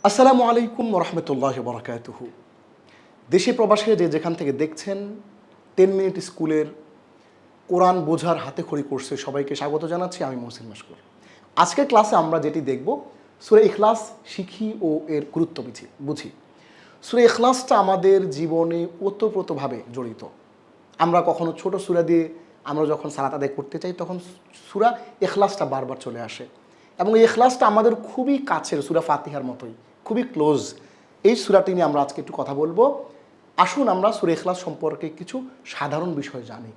আসসালামু আলাইকুম রহমতুল্লাহি বরকাতুহু। দেশে প্রবাসে যে যেখান থেকে দেখছেন 10 মিনিট স্কুলের কোরআন বোঝার হাতে খড়ি কোর্সে সবাইকে স্বাগত জানাচ্ছি। আমি মহসিন মাশকুর। আজকের ক্লাসে আমরা যেটি দেখব সূরা ইখলাস শিখি ও এর গুরুত্ব বুঝি। সূরা ইখলাসটা আমাদের জীবনে ওতপ্রোতভাবে জড়িত। আমরা কখনো ছোট সূরা দিয়ে আমরা যখন সালাত আদায় করতে চাই তখন সূরা ইখলাসটা বারবার চলে আসে এবং এই ইখলাসটা আমাদের খুবই কাছের, সূরা ফাতিহার মতোই খুবই ক্লোজ। এই সূরাটি নিয়ে আমরা আজকে একটু কথা বলবো। আসুন আমরা সূরা ইখলাস সম্পর্কে কিছু সাধারণ বিষয় জানি।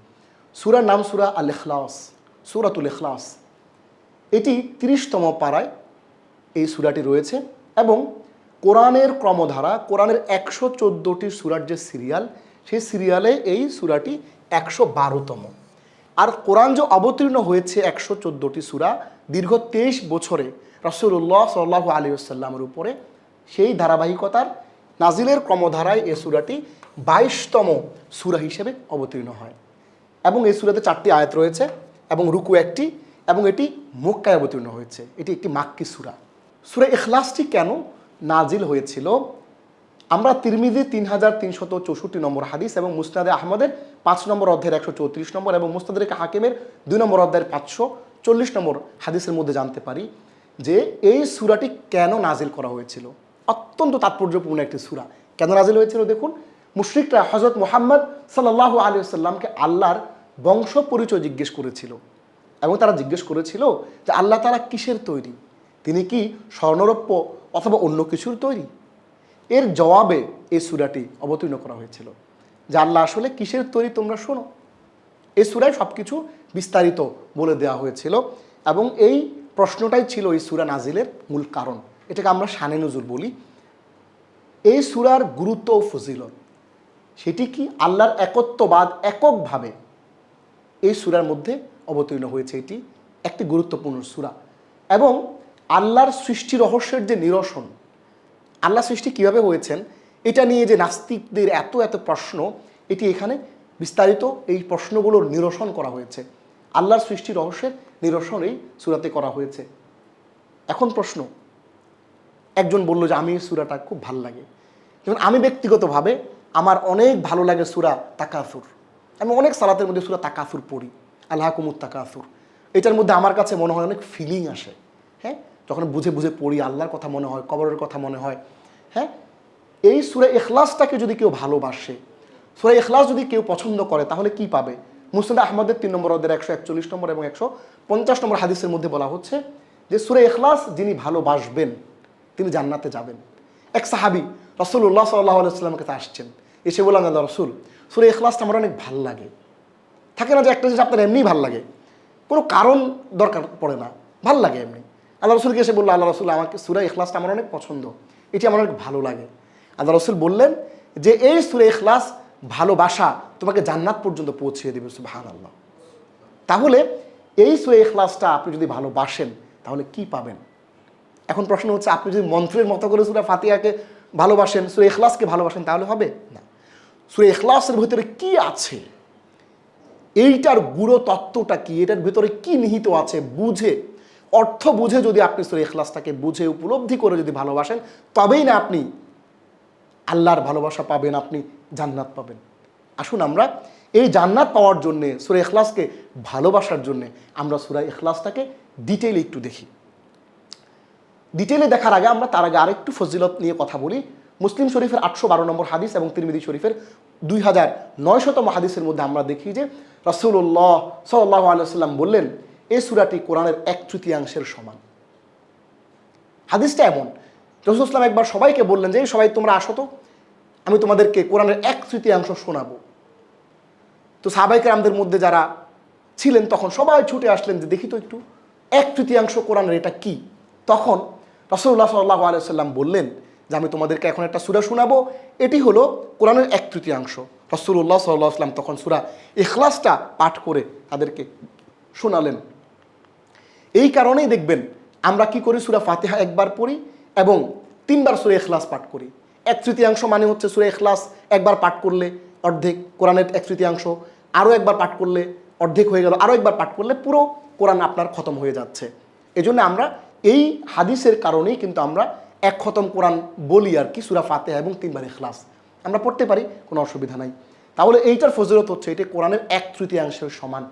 সূরার নাম সূরা আল ইখলাস, সূরাতুল ইখলাস। এটি 30তম পারায় এই সূরাটি রয়েছে এবং কোরআনের ক্রমধারা, কোরআনের 114টি সূরার যে সিরিয়াল, সেই সিরিয়ালে এই সূরাটি 112তম। আর কোরআন যে অবতীর্ণ হয়েছে 114টি সূরা দীর্ঘ 23 বছরে রাসূলুল্লাহ সাল্লাল্লাহু আলাইহি ওয়াসাল্লামের উপরে, সেই ধারাবাহিকতার নাজিলের ক্রমধারায় এই সূরাটি 22তম সূরা হিসেবে অবতীর্ণ হয় এবং এই সূরাতে 4টি আয়াত রয়েছে এবং রুকু একটি, এবং এটি মক্কায় অবতীর্ণ হয়েছে। এটি একটি মাক্কি সূরা। সূরা ইখলাসটি কেন নাজিল হয়েছিল? আমরা তিরমিজি 3364 নম্বর হাদিস এবং মুসনাদে আহমদের 5 নম্বর অধ্যায়ের 134 নম্বর এবং মুস্তাদরিক হাকিমের 2 নম্বর অধ্যায়ের 540 নম্বর হাদিসের মধ্যে জানতে পারি যে এই সূরাটি কেন নাজিল করা হয়েছিল। অত্যন্ত তাৎপর্যপূর্ণ একটি সূরা। কেন নাজিল হয়েছিল দেখুন। মুশরিকরা হযরত মুহাম্মদ সাল্লাল্লাহু আলাইহি ওয়াসাল্লামকে আল্লাহর বংশ পরিচয় জিজ্ঞেস করেছিল এবং তারা জিজ্ঞেস করেছিল যে আল্লাহ তাআলা কিসের তৈরি? তিনি কি স্বর্ণরৌপ্য অথবা অন্য কিছুর তৈরি? এর জবাবে এই সূরাটি অবতীর্ণ করা হয়েছিল যে আল্লাহ আসলে কিসের তৈরি তোমরা শোনো। এই সূরায় সব কিছু বিস্তারিত বলে দেওয়া হয়েছিল এবং এই প্রশ্নটাই ছিল এই সূরা নাজিলের মূল কারণ। এটাকে আমরা শানে নুজুল বলি। এই সূরার গুরুত্ব ও ফজিলত সেটি কি? আল্লাহর একত্ববাদ এককভাবে এই সূরার মধ্যে অবতীর্ণ হয়েছে। এটি একটি গুরুত্বপূর্ণ সূরা এবং আল্লাহর সৃষ্টি রহস্যের যে নিরসন, আল্লাহ সৃষ্টি কিভাবে হয়েছেন এটা নিয়ে যে নাস্তিকদের এত এত প্রশ্ন, এটি এখানে বিস্তারিত এই প্রশ্নগুলোর নিরসন করা হয়েছে। আল্লাহর সৃষ্টি রহস্যের নিরসন এই সূরাতে করা হয়েছে। এখন প্রশ্ন, একজন বলল যে আমি এই সূরাটা খুব ভালো লাগে। যেমন আমি ব্যক্তিগতভাবে আমার অনেক ভালো লাগে সূরা তাকাসুর। আমি অনেক সালাতের মধ্যে সূরা তাকাসুর পড়ি, আল্লাহকুমুত তাকাসুর। এটার মধ্যে আমার কাছে মনে হয় অনেক ফিলিং আসে। হ্যাঁ, যখন বুঝে বুঝে পড়ি আল্লাহর কথা মনে হয়, কবরের কথা মনে হয়। হ্যাঁ, এই সূরা ইখলাসটাকে যদি কেউ ভালোবাসে, সূরা ইখলাস যদি কেউ পছন্দ করে, তাহলে কি পাবে? মুসনাদ আহমদের 3 নম্বর অধ্যায়ের 141 নম্বর এবং 150 নম্বর হাদিসের মধ্যে বলা হচ্ছে যে সূরা ইখলাস যিনি ভালোবাসবেন তিনি জান্নাতে যাবেন। এক সাহাবী রাসূলুল্লাহ সাল্লাল্লাহু আলাইহি ওয়াসাল্লামের কাছে আসছেন, এসে বললেন, আল্লাহ রাসূল, সূরা ইখলাসটা আমার অনেক ভালো লাগে। থাকে না যে একটা জিনিস আপনার এমনিই ভালো লাগে, কোনো কারণ দরকার পড়ে না, ভালো লাগে এমনি। আল্লাহ রসুলকে এসে বললো, আল্লাহ রসুল, আমাকে সূরা ইখলাসটা আমার অনেক পছন্দ, এটি আমার অনেক ভালো লাগে। আল্লাহ রসুল বললেন যে এই সূরা ইখলাস ভালোবাসা তোমাকে জান্নাত পর্যন্ত পৌঁছিয়ে দেবে। সুবহানাল্লাহ। তাহলে এই সূরা ইখলাসটা আপনি যদি ভালোবাসেন তাহলে কি পাবেন? এখন প্রশ্ন হচ্ছে, আপনি যদি মন্ত্রের মতো করে সূরা ফাতিহাকে ভালোবাসেন, সূরা ইখলাসকে ভালোবাসেন, তাহলে হবে না। সূরা ইখলাসের ভিতরে কি আছে, এইটার গুড়ো তত্ত্বটা কি, এটার ভিতরে কি নিহিত আছে বুঝে, অর্থ বুঝে যদি আপনি সূরা ইখলাসটাকে বুঝে উপলব্ধি করে যদি ভালোবাসেন, তবেই না আপনি আল্লাহর ভালোবাসা পাবেন, আপনি জান্নাত পাবেন। আসুন আমরা এই জান্নাত পাওয়ার জন্যে, সূরা ইখলাসকে ভালোবাসার জন্যে আমরা সূরা ইখলাসটাকে ডিটেইলে একটু দেখি। ডিটেইলে দেখার আগে আমরা তার আগে আরেকটু ফজিলত নিয়ে কথা বলি। মুসলিম শরীফের 812 নম্বর হাদিস এবং তিরমিজি শরীফের 2900তম হাদিসের মধ্যে আমরা দেখি যে রাসূলুল্লাহ সাল্লাল্লাহু আলাইহি ওয়াসাল্লাম বললেন, এই সূরাটি কোরআনের 1/3 সমান। হাদিসটা এমন, রাসূল সাল্লাল্লাহু একবার সবাইকে বললেন যে সবাই তোমরা আসো তো, আমি তোমাদেরকে কোরআনের 1/3 শোনাবো। তো সাহাবায়ে কেরামদের মধ্যে যারা ছিলেন তখন সবাই ছুটে আসলেন যে দেখি তো একটু 1/3 কোরআনের এটা কি। তখন রাসূলুল্লাহ সাল্লাল্লাহু আলাইহি ওয়াসাল্লাম বললেন যে আমি তোমাদেরকে এখন একটা সূরা শোনাবো, এটি হলো কোরআনের 1/3। রাসূলুল্লাহ সাল্লাল্লাহু আলাইহি ওয়াসাল্লাম তখন সূরা ইখলাসটা পাঠ করে তাদেরকে শোনালেন। এই কারণেই দেখবেন আমরা কি করি, সূরা ফাতিহা একবার পড়ি এবং 3 বার সূরা ইখলাস পাঠ করি। 1/3 মানে হচ্ছে সূরা ইখলাস একবার পাঠ করলে অর্ধেক কোরআনের 1/3, আরও একবার পাঠ করলে অর্ধেক হয়ে গেল, আরও একবার পাঠ করলে পুরো কোরআন আপনার খতম হয়ে যাচ্ছে। এজন্য আমরা এই হাদিসের কারণেই কিন্তু আমরা এক খতম কোরআন বলি আর কি, সূরা ফাতিহা এবং 3 বার ইখলাস আমরা পড়তে পারি, কোনো অসুবিধা নাই। তাহলে এইটার ফজিলত হচ্ছে এটা কোরআনের 1/3 সমান।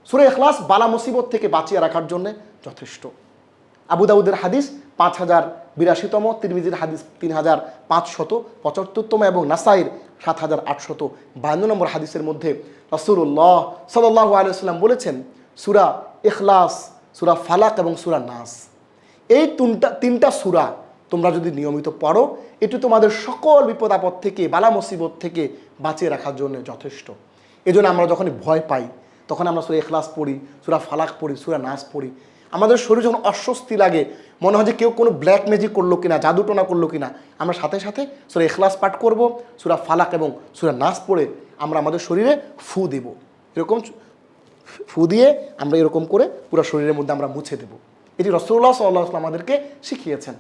সূরা ইখলাস বালা মুসিবত থেকে বাঁচিয়ে রাখার জন্য যথেষ্ট। আবু দাউদের হাদিস 5082তম, তিরমিজির হাদিস 3575তম এবং নাসাইর 7852 নম্বর হাদিসের মধ্যে রাসূলুল্লাহ সাল্লাল্লাহু আলাইহি ওয়াসাল্লাম বলেছেন, সূরা ইখলাস, সূরা ফালাক এবং সূরা নাস, এই তিনটা সূরা তোমরা যদি নিয়মিত পড়ো, এটি তোমাদের সকল বিপদ আপদ থেকে, বালা মুসিবত থেকে বাঁচিয়ে রাখার জন্য যথেষ্ট। এজন্য আমরা যখন ভয় পাই তখন আমরা সূরা ইখলাস পড়ি, সূরা ফালাক পড়ি, সূরা নাস পড়ি। আমাদের শরীর যখন অস্বস্তি লাগে, মনে হয় যে কেউ কোনো ব্ল্যাক ম্যাজিক করলো কিনা, জাদুটোনা করলো কিনা, আমরা সাথে সাথে সূরা ইখলাস পাঠ করব, সূরা ফালাক এবং সূরা নাস পড়ে আমরা আমাদের শরীরে ফু দেব। এরকম ফু দিয়ে আমরা এরকম করে পুরো শরীরের মধ্যে আমরা মুছে দেব। এটি রাসূলুল্লাহ সাল্লাল্লাহু আলাইহি ওয়াসাল্লাম আমাদেরকে শিখিয়েছেন।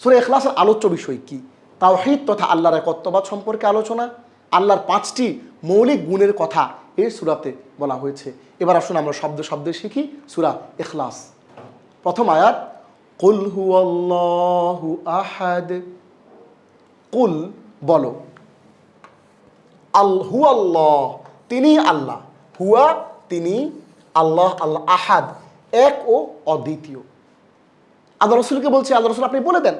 সূরা ইখলাসের আলোচ্য বিষয় কি? তাওহীদ তথা আল্লাহর একত্ববাদ সম্পর্কে আলোচনা, আল্লাহর 5টি মৌলিক গুণের কথা এই সূরাতে বলা হয়েছে। এবার আসুন আমরা শব্দে শব্দে শিখি সূরা ইখলাস। প্রথম আয়াত, কুল হুয়াল্লাহু আহাদ। কুল বলো, হুয়াল্লাহ তিনি আল্লাহ, হুয়া তিনি, আল্লাহ আল্লাহ, আহাদ এক ও অদ্বিতীয়। আল্লাহ রাসূলকে বলছে, আল্লাহ রাসূল আপনি বলে দেন।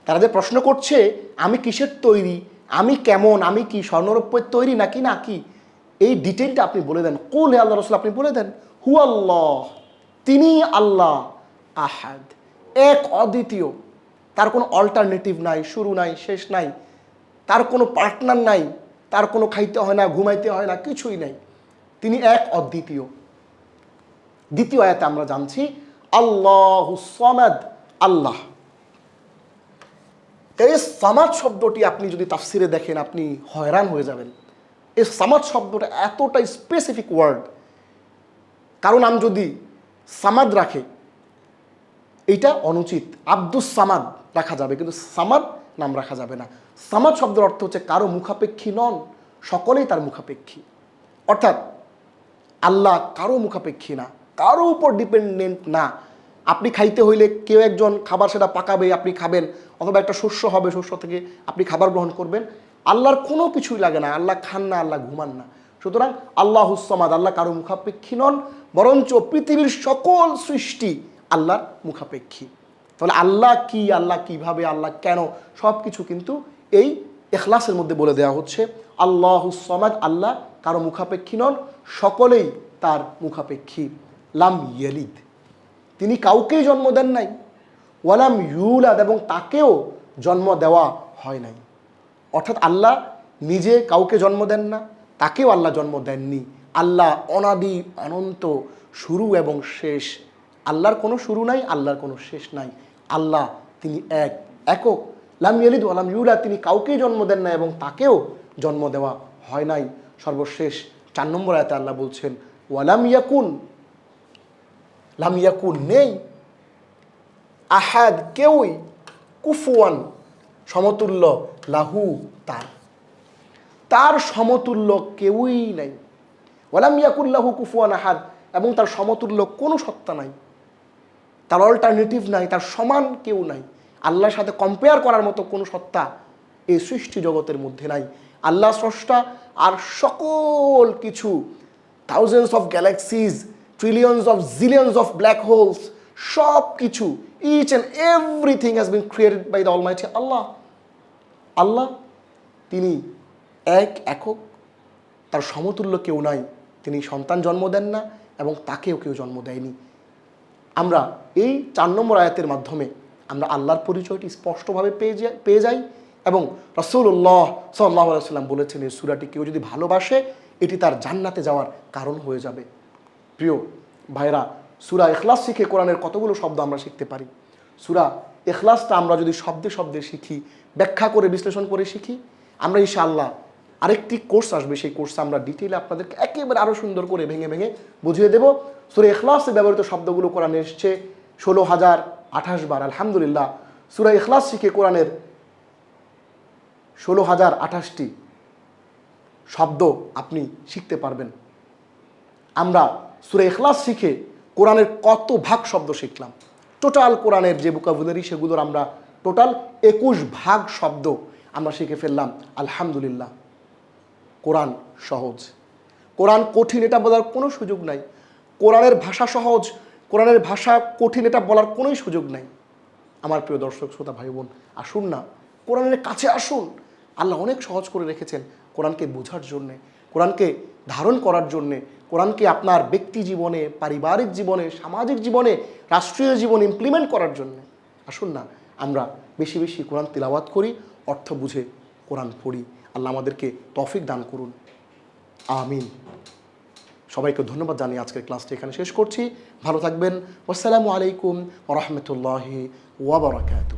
তারা যে প্রশ্ন করছে আমি কিসের তৈরি, আমি কেমন, আমি কি স্বর্ণরৌপ্যের তৈরি নাকি নাকি, এই ডিটেইলটা আপনি বলে দেন। কুল, হে আল্লাহ রাসূল আপনি বলে দেন, হুয়াল্লাহ তিনি আল্লাহ, আহাদ এক অদ্বিতীয়, তার কোনো অল্টারনেটিভ নাই, শুরু নাই, শেষ নাই, তার কোনো পার্টনার নাই, তার কোনো খাইতে হয় না, ঘুমাইতে হয় না, কিছুই নাই, তিনি এক অদ্বিতীয়। দ্বিতীয় আয়াতে আমরা জানছি আল্লাহুস সামাদ, আল্লাহ। এই সামাদ শব্দটি আপনি যদি তাফসিরে দেখেন আপনি হয়রান হয়ে যাবেন। এই সামাদ শব্দটা এতটা স্পেসিফিক ওয়ার্ড, কারণ নাম যদি সামাদ রাখে এইটা অনুচিত, আব্দুস সামাদ রাখা যাবে, কিন্তু সামাদ নাম রাখা যাবে না। সামাদ শব্দের অর্থ হচ্ছে কারো মুখাপেক্ষী নন, সকলেই তার মুখাপেক্ষী। অর্থাৎ আল্লাহ কারো মুখাপেক্ষী না, কারো উপর ডিপেন্ডেন্ট না। আপনি খাইতে হইলে কেউ একজন খাবার সেটা পাকাবে, আপনি খাবেন, অথবা একটা শস্য হবে, শস্য থেকে আপনি খাবার গ্রহণ করবেন। আল্লাহর কোনো কিছুই লাগে না, আল্লাহ খান না, আল্লাহ ঘুমান না। সুতরাং আল্লাহুস সামাদ, আল্লাহ কারো মুখাপেক্ষী নন, বরঞ্চ পৃথিবীর সকল সৃষ্টি আল্লাহর মুখাপেক্ষী। তাহলে আল্লাহ কি, আল্লাহ কিভাবে, আল্লাহ কেন, সব কিছু কিন্তু এই ইখলাসের মধ্যে বলে দেওয়া হচ্ছে। আল্লাহুস সামাদ, আল্লাহ কারো মুখাপেক্ষী নন, সকলেই তার মুখাপেক্ষী। লাম ইয়ালিদ, তিনি কাউকেই জন্ম দেন নাই, ওয়ালাম ইউলাদ, এবং তাকেও জন্ম দেওয়া হয় নাই। অর্থাৎ আল্লাহ নিজে কাউকে জন্ম দেন না, তাকেও আল্লাহ জন্ম দেননি। আল্লাহ অনাদি অনন্ত, শুরু এবং শেষ। আল্লাহর কোনো শুরু নাই, আল্লাহর কোনো শেষ নাই। আল্লাহ তিনি একক। লাম ইয়ালিদ ওয়ালাম ইউলাদ, তিনি কাউকেই জন্ম দেন না এবং তাকেও জন্ম দেওয়া হয় নাই। সর্বশেষ 4 নম্বর আয়াতে আল্লাহ বলছেন ওয়ালাম ইয়াকুন, লাম ইয়াকুন নেই, আহাদ কেউই, কুফুয়ান সমতুল্য, লাহু তার সমতুল্য কেউই নাই। ওয়ালাম ইয়াকুন লাহু কুফুয়ান আহাদ, এবং তার সমতুল্য কোনো সত্তা নাই, তার অল্টারনেটিভ নাই, তার সমান কেউ নাই। আল্লাহর সাথে কম্পেয়ার করার মতো কোনো সত্তা এই সৃষ্টি জগতের মধ্যে নাই। আল্লাহ স্রষ্টা, আর সকল কিছু, thousands of galaxies, trillions of zillions of black holes, সব কিছু, each and everything has been created by the almighty আল্লাহ। আল্লাহ তিনি একক, তার সমতুল্য কেউ নাই, তিনি সন্তান জন্ম দেন না এবং তাকেও কেউ জন্ম দেয়নি। আমরা এই 4 নম্বর আয়াতের মাধ্যমে আমরা আল্লাহর পরিচয়টি স্পষ্টভাবে পেয়ে যাই এবং রাসূলুল্লাহ সাল্লাল্লাহু আলাইহি ওয়াসাল্লাম বলেছেন এই সূরাটি কেউ যদি ভালোবাসে এটি তার জান্নাতে যাওয়ার কারণ হয়ে যাবে। প্রিয় ভাইরা, সূরা ইখলাস শিখে কোরআনের কতগুলো শব্দ আমরা শিখতে পারি। সূরা ইখলাসটা আমরা যদি শব্দে শব্দে শিখি, ব্যাখ্যা করে বিশ্লেষণ করে শিখি, আমরা ইনশাআল্লাহ আরেকটি কোর্স আসবে, সেই কোর্সে আমরা ডিটেইলে আপনাদেরকে একেবারে আরও সুন্দর করে ভেঙে ভেঙে বুঝিয়ে দেব। সূরা ইখলাসে ব্যবহৃত শব্দগুলো কোরআনে এসছে 16,028 বার। আলহামদুলিল্লাহ, সূরা ইখলাস শিখে কোরআনের 16,028টি শব্দ আপনি শিখতে পারবেন। আমরা সূরা ইখলাস শিখে কোরআনের কত ভাগ শব্দ শিখলাম, টোটাল কোরআনের যে ভোকাবুলারি সেগুলোর আমরা টোটাল 21 ভাগ শব্দ আমরা শিখে ফেললাম আলহামদুলিল্লাহ। কোরআন সহজ, কোরআন কঠিন এটা বলার কোনো সুযোগ নাই। কোরআনের ভাষা সহজ, কোরআনের ভাষা কঠিন এটা বলার কোনোই সুযোগ নাই। আমার প্রিয় দর্শক শ্রোতা ভাই বোন, আসুন না কোরআনের কাছে আসুন। আল্লাহ অনেক সহজ করে রেখেছেন কোরআনকে বোঝার জন্যে, কোরআনকে ধারণ করার জন্যে, কোরআনকে আপনার ব্যক্তি জীবনে, পারিবারিক জীবনে, সামাজিক জীবনে, রাষ্ট্রীয় জীবনে ইমপ্লিমেন্ট করার জন্যে। আসুন না আমরা বেশি বেশি কোরআন তিলাওয়াত করি, অর্থ বুঝে কোরআন পড়ি। আল্লাহ আমাদেরকে তৌফিক দান করুন, আমিন। সবাইকে ধন্যবাদ জানিয়ে আজকের ক্লাসটি এখানে শেষ করছি। ভালো থাকবেন। আসসালামু আলাইকুম ওয়া রাহমাতুল্লাহি ওয়া বারাকাতুহু।